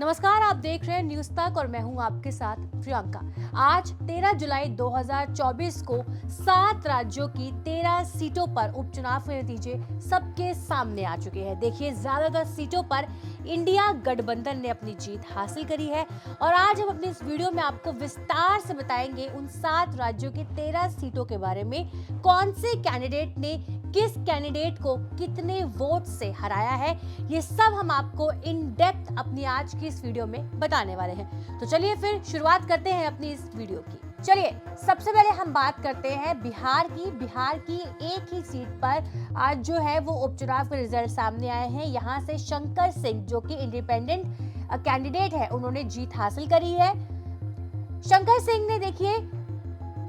नमस्कार, आप देख रहे हैं न्यूज तक और मैं हूं आपके साथ प्रियंका। आज 13 जुलाई 2024 को 7 राज्यों की 13 सीटों पर उपचुनाव के नतीजे सबके सामने आ चुके हैं। देखिए, ज्यादातर सीटों पर इंडिया गठबंधन ने अपनी जीत हासिल करी है और आज हम अपनी इस वीडियो में आपको विस्तार से बताएंगे उन 7 राज्यों की 13 सीटों के बारे में, कौन से कैंडिडेट ने किस कैंडिडेट को कितने वोट से हराया है। ये सब हम आपको इन डेप्थ अपनी आज की इस वीडियो में बताने वाले हैं। तो चलिए फिर शुरुआत करते हैं अपनी इस वीडियो की। चलिए, सबसे पहले हम बात करते हैं बिहार की। बिहार की एक ही सीट पर आज जो है वो उपचुनाव के रिजल्ट सामने आए हैं। यहाँ से शंकर सिंह, जो कि इंडिपेंडेंट कैंडिडेट है, उन्होंने जीत हासिल करी है। शंकर सिंह ने देखिए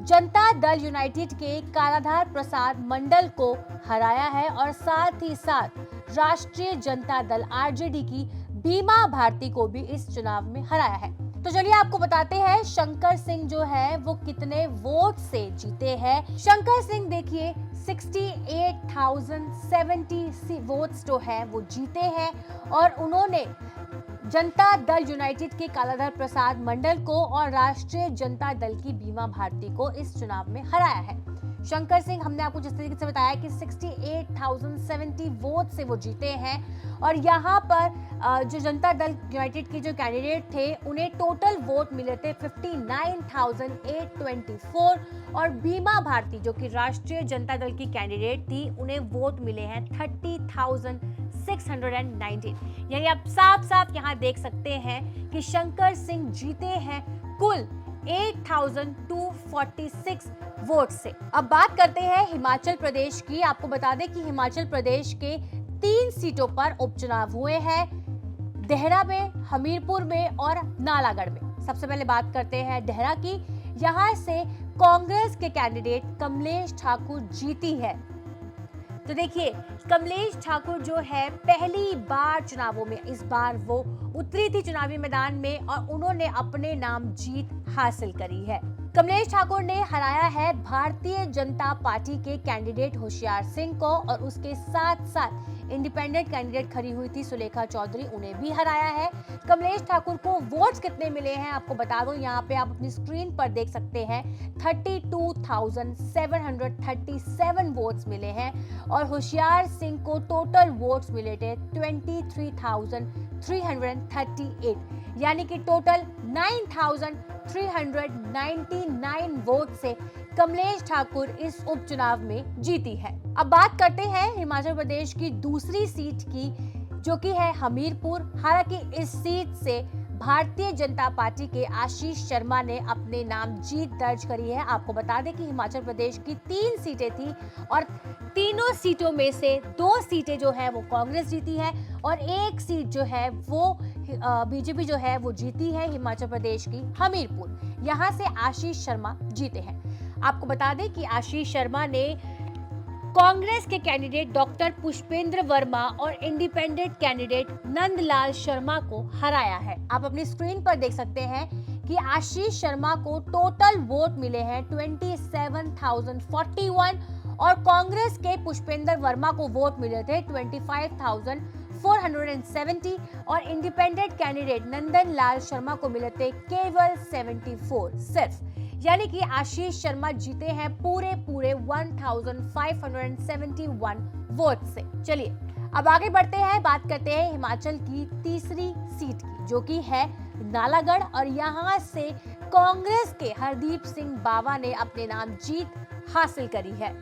जनता दल यूनाइटेड के कालाधार प्रसाद मंडल को हराया है और साथ ही साथ राष्ट्रीय जनता दल आरजेडी की बीमा भारती को भी इस चुनाव में हराया है। तो चलिए आपको बताते हैं शंकर सिंह जो है वो कितने वोट से जीते हैं। शंकर सिंह देखिए 68,070 वोट्स जो है वो जीते हैं और उन्होंने जनता दल यूनाइटेड के कालाधर प्रसाद मंडल को और राष्ट्रीय जनता दल की बीमा भारती को इस चुनाव में हराया है। शंकर सिंह, हमने आपको जिस तरीके से बताया कि 68,070 वोट से वो जीते हैं और यहाँ पर जो जनता दल यूनाइटेड के जो कैंडिडेट थे उन्हें टोटल वोट मिले थे 59,824 और बीमा भारती जो कि राष्ट्रीय जनता दल की कैंडिडेट थी उन्हें वोट मिले हैं 30,619। यानी आप साफ साफ यहाँ देख सकते हैं कि शंकर सिंह जीते हैं कुल 8,246 वोट से। अब बात करते हैं हिमाचल प्रदेश की। आपको बता दें कि हिमाचल प्रदेश के 3 सीटों पर उपचुनाव हुए हैं, देहरा में, हमीरपुर में और नालागढ़ में। सबसे पहले बात करते हैं देहरा की। यहाँ से कांग्रेस के कैंडिडेट कमलेश ठाकुर जीती है। तो देखिए, कमलेश ठाकुर जो है पहली बार चुनावों में इस बार वो उतरी थी चुनावी मैदान में और उन्होंने अपने नाम जीत हासिल करी है। कमलेश ठाकुर ने हराया है भारतीय जनता पार्टी के कैंडिडेट होशियार सिंह को और उसके साथ साथ इंडिपेंडेंट कैंडिडेट खड़ी हुई थी सुलेखा चौधरी, उन्हें भी हराया है। कमलेश ठाकुर को वोट्स कितने मिले हैं आपको बता दो, यहाँ पे आप अपनी स्क्रीन पर देख सकते हैं 32,737 वोट्स मिले हैं और होशियार सिंह को टोटल वोट्स मिले थे 23,338, यानी कि टोटल 9,399 वोट से कमलेश ठाकुर इस उपचुनाव में जीती है। अब बात करते हैं हिमाचल प्रदेश की दूसरी सीट की, जो कि है हमीरपुर। हालांकि इस सीट से भारतीय जनता पार्टी के आशीष शर्मा ने अपने नाम जीत दर्ज करी है। आपको बता दें कि हिमाचल प्रदेश की 3 सीटें थी और तीनों सीटों में से 2 सीटें जो है वो कांग्रेस जीती है और 1 सीट जो है वो बीजेपी जो है वो जीती है हिमाचल प्रदेश की हमीरपुर। यहाँ से आशीष शर्मा जीते हैं। आपको बता दें कि आशीष शर्मा ने कांग्रेस के कैंडिडेट डॉक्टर पुष्पेंद्र वर्मा और इंडिपेंडेंट कैंडिडेट नंदलाल शर्मा को हराया है। आप अपनी स्क्रीन पर देख सकते हैं कि आशीष शर्मा को टोटल वोट मिले हैं 27,041 और कांग्रेस के पुष्पेंद्र वर्मा को वोट मिले थे 25,470 और इंडिपेंडेंट कैंडिडेट नंदन लाल शर्मा को मिले थे केवल 74 सिर्फ। यानी कि आशीष शर्मा जीते हैं पूरे 1,571 वोट से। चलिए अब आगे बढ़ते हैं, बात करते हैं हिमाचल की तीसरी सीट की, जो कि है नालागढ़ और यहाँ से कांग्रेस के हरदीप सिंह बावा ने अपने नाम जीत हासिल करी है।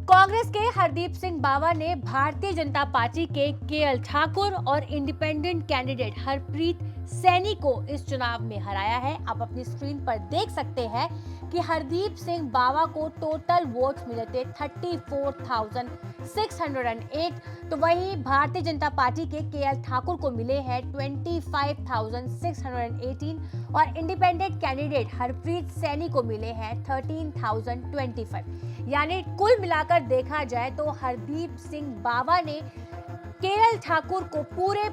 कांग्रेस के हरदीप सिंह बावा ने भारतीय जनता पार्टी के केएल ठाकुर और इंडिपेंडेंट कैंडिडेट हरप्रीत सैनी को इस चुनाव में हराया है। आप अपनी स्क्रीन पर देख सकते हैं कि हरदीप सिंह बावा को टोटल वोट्स मिले थे 34,608, तो वहीं भारतीय जनता पार्टी के केएल ठाकुर को मिले हैं 25,618 और इंडिपेंडेंट कैंडिडेट हरप्रीत सैनी को मिले हैं 13,025। यानी कुल मिलाकर देखा जाए तो हरदीप सिंह बावा ने केएल ठाकुर को पूरे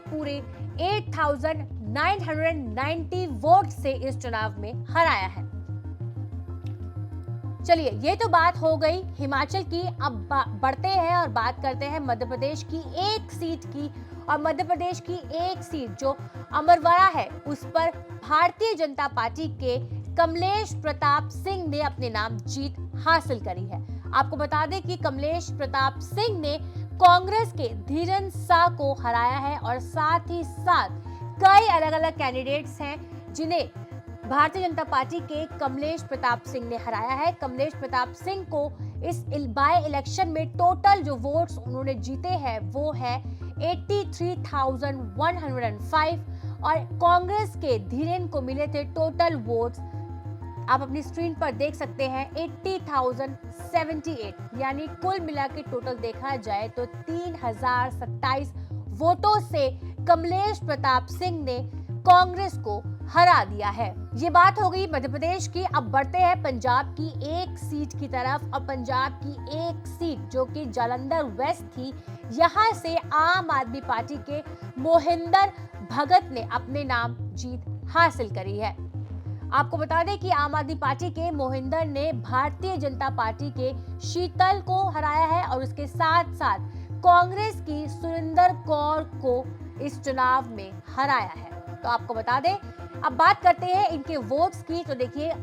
8,990 वोट से इस चुनाव में हराया है। चलिए, ये तो बात हो गई हिमाचल की। अब बढ़ते हैं और बात करते हैं मध्य प्रदेश की एक सीट की और मध्य प्रदेश की एक सीट जो अमरवाड़ा है उस पर भारतीय जनता पार्टी के कमलेश प्रताप सिंह ने अपने नाम जीत हासिल करी है। आपको बता दें कि कमलेश प्रताप सिंह ने कांग्रेस के धीरन शाह को हराया है और साथ ही साथ कई अलग अलग कैंडिडेट्स हैं जिन्हें भारतीय जनता पार्टी के कमलेश प्रताप सिंह ने हराया है। कमलेश प्रताप सिंह को इस बाय इलेक्शन में टोटल जो वोट्स उन्होंने जीते हैं वो है 83,105 और कांग्रेस के धीरेन को मिले थे टोटल वोट्स, आप अपनी स्क्रीन पर देख सकते हैं 80,078, यानी कुल मिला के टोटल देखा जाए तो 3,027 वोटों से कमलेश प्रताप सिंह ने कांग्रेस को हरा दिया है। ये बात हो गई मध्य प्रदेश की। अब बढ़ते हैं पंजाब की एक सीट की तरफ और पंजाब की एक सीट जो कि जालंधर वेस्ट थी, यहाँ से आम आदमी पार्टी के मोहिंदर भगत ने अपने नाम जीत हासिल करी है। आपको बता दें कि आम आदमी पार्टी के मोहिंदर ने भारतीय जनता पार्टी के शीतल को हराया है और उसके साथ साथ कांग्रेस की सुरिंदर कौर को इस चुनाव में हराया है। तो आपको बता दें, अब बात करते हैं इनके वोट्स की। तो देखिए,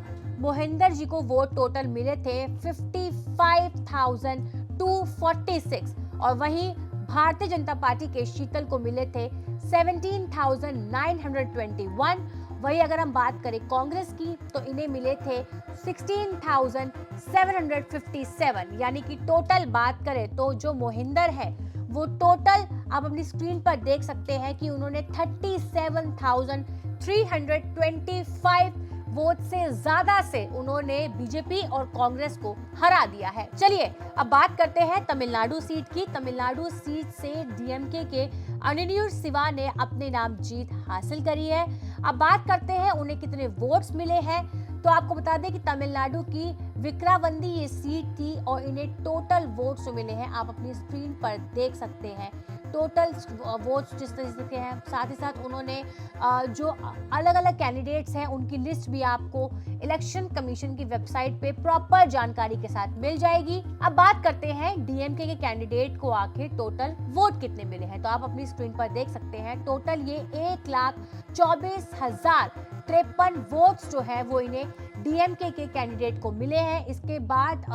मोहिंदर जी को वोट टोटल मिले थे 55,246 और वहीं भारतीय जनता पार्टी के शीतल को मिले थे 17,921। वही अगर हम बात करें कांग्रेस की तो इन्हें मिले थे 16,757, यानी कि टोटल बात करें तो जो मोहिंदर है वो टोटल आप अपनी स्क्रीन पर देख सकते हैं कि उन्होंने 37,325 वोट से ज्यादा से उन्होंने बीजेपी और कांग्रेस को हरा दिया है। चलिए अब बात करते हैं तमिलनाडु सीट की। तमिलनाडु सीट से डीएमके के अनिरुद्ध शिवा ने अपने नाम जीत हासिल करी है। अब बात करते हैं उन्हें कितने वोट्स मिले हैं। तो आपको बता दें कि तमिलनाडु की विक्रावंदी ये सीट थी और इन्हें टोटल वोट्स जो मिले हैं आप अपनी स्क्रीन पर देख सकते हैं। टोटल वोट्स जिस तरीके के हैं, साथ ही साथ उन्होंने जो अलग अलग कैंडिडेट्स हैं उनकी लिस्ट भी आपको इलेक्शन कमीशन की वेबसाइट पे प्रॉपर जानकारी के साथ मिल जाएगी। अब बात करते हैं डीएमके के कैंडिडेट को आखिर टोटल वोट कितने मिले हैं। तो आप अपनी स्क्रीन पर देख सकते हैं टोटल ये 1,24,053 वोट्स जो है वो इन्हें डीएमके के कैंडिडेट को मिले हैं। इसके बाद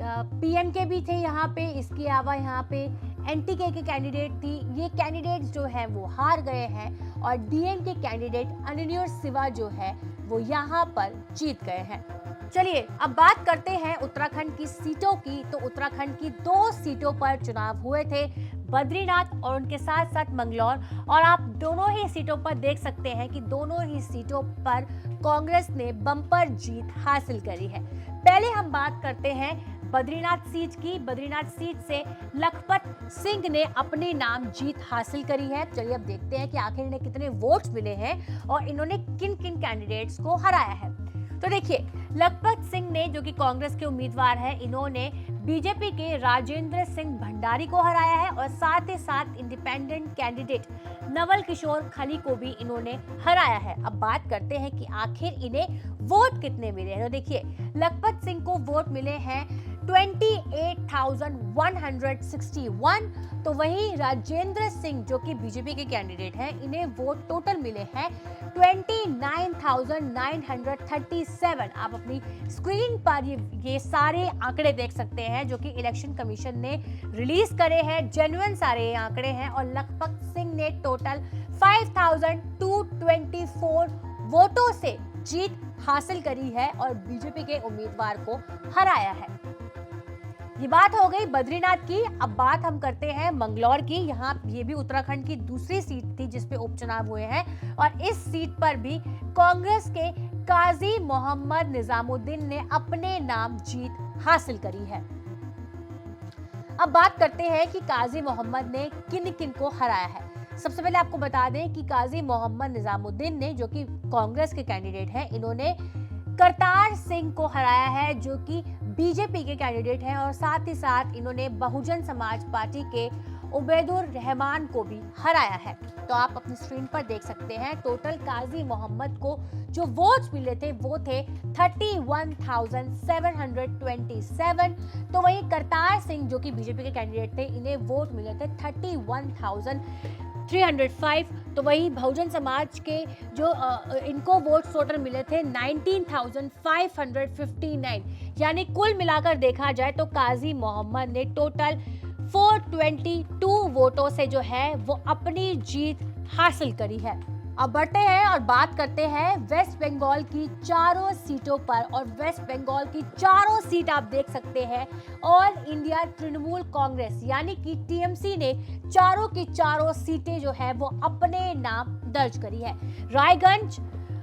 पीएमके भी थे यहाँ पे, इसके अलावा यहाँ पे एनटीके के कैंडिडेट थी। ये कैंडिडेट्स जो हैं वो हार गए हैं और डीएमके कैंडिडेट अनिरुद्ध शिवा जो है वो यहाँ पर जीत गए हैं। चलिए अब बात करते हैं उत्तराखंड की सीटों की। तो उत्तराखंड की 2 सीटों पर चुनाव हुए थे, बद्रीनाथ और उनके साथ साथ मंगलौर, और आप दोनों ही सीटों पर देख सकते हैं कि दोनों ही सीटों पर कांग्रेस ने बम्पर जीत हासिल करी है। पहले हम बात करते हैं बद्रीनाथ सीट की। बद्रीनाथ सीट से लखपत सिंह ने अपने नाम जीत हासिल करी है। चलिए अब देखते हैं कि आखिर इन्हें कितने वोट्स मिले हैं और इन्होंने किन किन कैंडिडेट्स को हराया है। तो देखिए, लखपत सिंह ने, जो कि कांग्रेस के उम्मीदवार हैं, इन्होंने बीजेपी के राजेंद्र सिंह भंडारी को हराया है और साथ ही साथ इंडिपेंडेंट कैंडिडेट नवल किशोर खली को भी इन्होंने हराया है। अब बात करते हैं कि आखिर इन्हें वोट कितने मिले हैं। तो देखिए, लखपत सिंह को वोट मिले हैं 28,161। तो वहीं राजेंद्र सिंह जो कि बीजेपी के कैंडिडेट हैं, इन्हें वोट टोटल मिले हैं 29,937। आप अपनी स्क्रीन पर ये सारे आंकड़े देख सकते हैं जो कि इलेक्शन कमीशन ने रिलीज करे हैं। जेन्युइन सारे आंकड़े हैं और लखपत सिंह ने टोटल 5,224 वोटों से जीत हासिल करी है और बीजेपी के उम्मीदवार को हराया है। ये बात हो गई बद्रीनाथ की। अब बात हम करते हैं मंगलौर की। यहाँ ये भी उत्तराखंड की दूसरी सीट थी जिसपे उपचुनाव हुए हैं और इस सीट पर भी कांग्रेस के काजी मोहम्मद निजामुद्दीन ने अपने नाम जीत हासिल करी है। अब बात करते हैं कि काजी मोहम्मद ने किन किन को हराया है। सबसे पहले आपको बता दें कि काजी मोहम्मद निजामुद्दीन ने, जो कि कांग्रेस के कैंडिडेट हैं, इन्होंने करतार सिंह को हराया है जो कि बीजेपी के कैंडिडेट हैं और साथ ही साथ इन्होंने बहुजन समाज पार्टी के उबैदुर रहमान को भी हराया है। तो आप अपनी स्क्रीन पर देख सकते हैं टोटल काजी मोहम्मद को जो वोट्स मिले थे वो थे 31,727। तो वहीं करतार सिंह जो कि बीजेपी के कैंडिडेट थे, इन्हें वोट मिले थे 31,305। तो वही बहुजन समाज के जो इनको वोट टोटल मिले थे 19,559। यानी कुल मिलाकर देखा जाए तो काजी मोहम्मद ने टोटल 422 वोटों से जो है वो अपनी जीत हासिल करी है। अब बढ़ते हैं और बात करते हैं वेस्ट बंगाल की चारों सीटों पर। और वेस्ट बंगाल की चारों सीट आप देख सकते हैं ऑल इंडिया तृणमूल कांग्रेस यानी कि टीएमसी ने चारों की चारों सीटें जो है वो अपने नाम दर्ज करी है। रायगंज,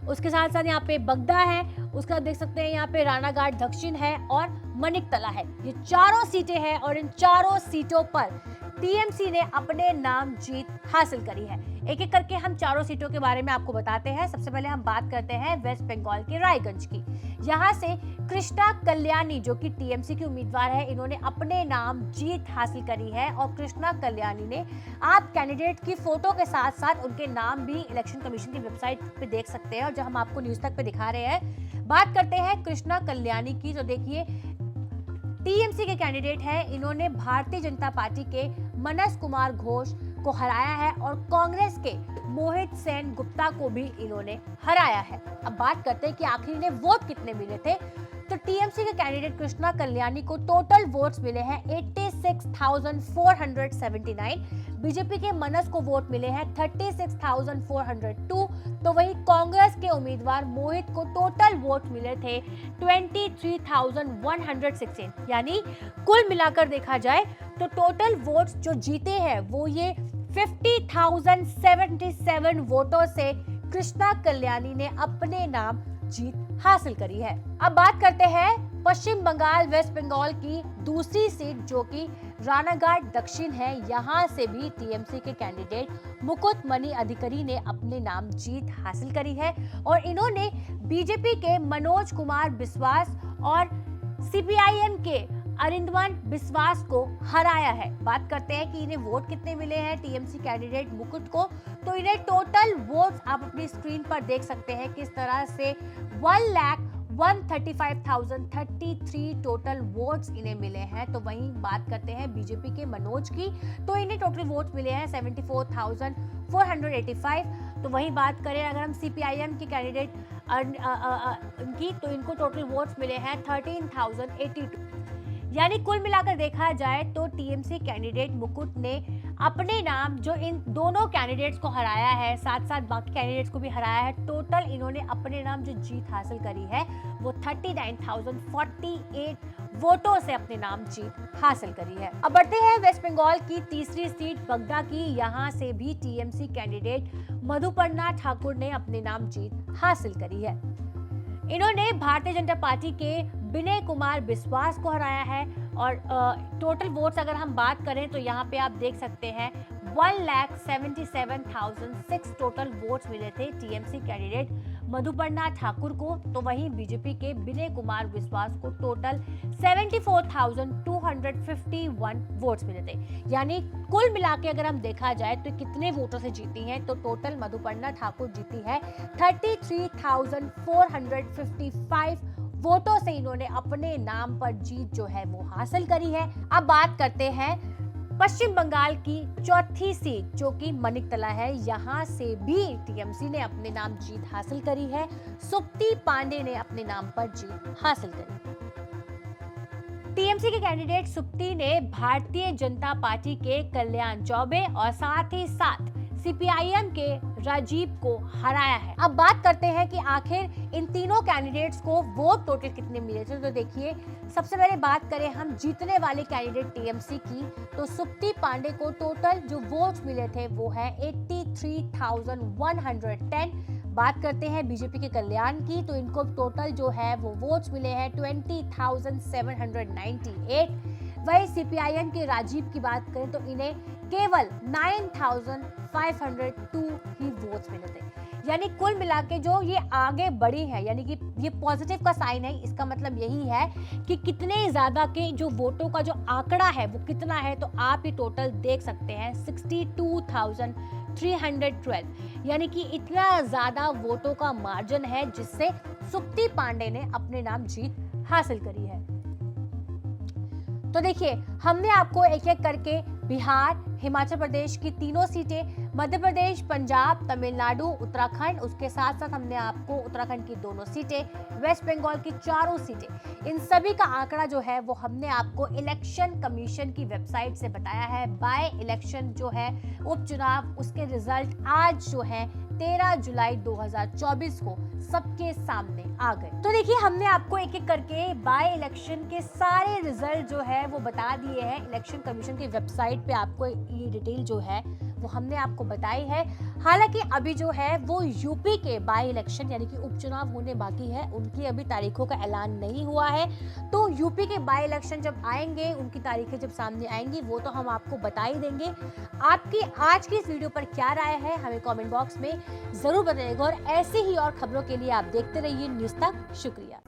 उसके साथ साथ यहाँ पे बगदा है, उसका देख सकते हैं यहाँ पे रानाघाट दक्षिण है और मनिकतला है। ये चारों सीटें हैं और इन चारों सीटों पर टीएमसी ने अपने नाम जीत हासिल करी है। एक एक करके हम चारों सीटों के बारे में आपको बताते हैं। सबसे पहले हम बात करते हैं वेस्ट बंगाल के रायगंज की। यहाँ से कृष्णा कल्याणी जो कि टीएमसी की उम्मीदवार है, इन्होंने अपने नाम जीत हासिल करी है। और कृष्णा कल्याणी ने, आप कैंडिडेट की फोटो के साथ साथ उनके नाम भी इलेक्शन कमीशन की वेबसाइट पे देख सकते हैं और जो हम आपको न्यूज तक पे दिखा रहे हैं। बात करते हैं कृष्णा कल्याणी की, तो देखिए टीएमसी के कैंडिडेट है, इन्होंने भारतीय जनता पार्टी के मनस कुमार घोष को हराया है और कांग्रेस के मोहित सेन गुप्ता को भी इन्होंने हराया है। अब बात करते हैं कि आखिर इन्हें वोट कितने मिले थे। तो टीएमसी के कैंडिडेट कृष्णा कल्याणी को टोटल वोट्स मिले हैं 86,479। बीजेपी के मनस को वोट मिले हैं 36,402। तो वही कांग्रेस के उम्मीदवार मोहित को टोटल वोट मिले थे 23,116। यानी कुल मिलाकर देखा जाए तो टोटल वोट्स जो जीते हैं वो ये 50,077 वोटों से कृष्णा कल्याणी ने अपने नाम जीत हासिल करी है। अब बात करते हैं पश्चिम बंगाल वेस्ट बंगाल की दूसरी सीट जो कि रानाघाट दक्षिण है। यहाँ से भी टीएमसी के कैंडिडेट मुकुट मणि अधिकारी ने अपने नाम जीत हासिल करी है और इन्होंने बीजेपी के मनोज कुमार बिस्वास और सीपीआईएम के अरिंदमान बिस्वास को हराया है। बात करते हैं कि इन्हें वोट कितने मिले हैं टीएमसी कैंडिडेट मुकुट को। तो इन्हें टोटल वोट्स आप अपनी स्क्रीन पर देख सकते हैं किस तरह से 1,135,033 टोटल वोट्स इन्हें मिले हैं। तो वहीं बात करते हैं बीजेपी के मनोज की, तो इन्हें टोटल वोट्स मिले हैं 74,485। तो वहीं बात करें अगर हम सीपीआईएम के कैंडिडेट की, तो इनको टोटल वोट्स मिले हैं 13,082। यानी कुल मिलाकर देखा जाए तो टीएमसी कैंडिडेट मुकुट ने अपने नाम, जो इन दोनों कैंडिडेट्स को हराया है, साथ साथ बाकी कैंडिडेट्स को भी हराया है, टोटल इन्होंने अपने नाम जो जीत हासिल करी है वो 39,048 वोटों से अपने नाम जीत हासिल करी है। अब बढ़ते हैं वेस्ट बंगाल की तीसरी सीट बगदा की। यहाँ से भी टीएमसी कैंडिडेट मधुपर्णा ठाकुर ने अपने नाम जीत हासिल करी है। इन्होंने भारतीय जनता पार्टी के विनय कुमार बिस्वास को हराया है और टोटल वोट्स अगर हम बात करें तो यहाँ पे आप देख सकते हैं 1,77,006 टोटल वोट्स मिले थे टीएमसी कैंडिडेट मधुपर्णा ठाकुर को। तो वहीं बीजेपी के विनय कुमार बिस्वास को टोटल 74,251 वोट्स मिले थे। यानी कुल मिला के अगर हम देखा जाए तो कितने वोटों से जीती हैं, तो टोटल मधुपर्णा ठाकुर जीती है 33,455 वोटों से इन्होंने अपने नाम पर जीत जो है वो हासिल करी है। अब बात करते हैं पश्चिम बंगाल की चौथी सीट जो कि मनिकतला है। यहाँ से भी टीएमसी ने अपने नाम जीत हासिल करी है। सुप्ती पांडे ने अपने नाम पर जीत हासिल करी। टीएमसी के कैंडिडेट सुप्ती ने भारतीय जनता पार्टी के कल्याण चौबे और साथ ही साथ सीपीआईएम के राजीव को हराया है। अब बात करते हैं कि आखिर इन तीनों कैंडिडेट्स को वोट टोटल कितने मिले थे। तो देखिए, सबसे पहले बात करें हम जीतने वाले कैंडिडेट टीएमसी की, तो सुप्ती पांडे को टोटल जो वोट्स मिले थे वो है 83,110। बात करते हैं बीजेपी के कल्याण की, तो इनको टोटल जो है वो वोट्स मिले हैं 20,798। वही सीपीआईएम के राजीव की बात करें तो इन्हें केवल 9,502 ही वोट्स मिले थे। यानी कुल मिला के जो ये आगे बढ़ी है, यानी कि ये पॉजिटिव का साइन है। इसका मतलब यही है कि कितने ज्यादा के जो वोटों का जो आंकड़ा है वो कितना है, तो आप ये टोटल देख सकते हैं 62,312, यानी कि इतना ज्यादा वोटों का मार्जिन है जिससे सुप्ति पांडे ने अपने नाम जीत हासिल करी है। तो देखिए, हमने आपको एक एक करके बिहार, हिमाचल प्रदेश की तीनों सीटें, मध्य प्रदेश, पंजाब, तमिलनाडु, उत्तराखंड, उसके साथ साथ हमने आपको उत्तराखंड की दोनों सीटें, वेस्ट बंगाल की चारों सीटें, इन सभी का आंकड़ा जो है वो हमने आपको इलेक्शन कमीशन की वेबसाइट से बताया है। बाय इलेक्शन जो है उपचुनाव, उसके रिजल्ट आज जो है 13 जुलाई 2024 को सबके सामने आ गए। तो देखिए, हमने आपको एक एक करके बाय इलेक्शन के सारे रिजल्ट जो है वो बता दिए हैं। इलेक्शन कमीशन की वेबसाइट पे आपको ये डिटेल जो है वो हमने आपको बताई है। हालांकि अभी जो है वो यूपी के बाय इलेक्शन यानी कि उपचुनाव होने बाकी है, उनकी अभी तारीखों का ऐलान नहीं हुआ है। तो यूपी के बाय इलेक्शन जब आएंगे, उनकी तारीखें जब सामने आएंगी, वो तो हम आपको बता ही देंगे। आपकी आज की इस वीडियो पर क्या राय है हमें कमेंट बॉक्स में जरूर बताइएगा, और ऐसी ही और खबरों के लिए आप देखते रहिए न्यूज़ तक। शुक्रिया।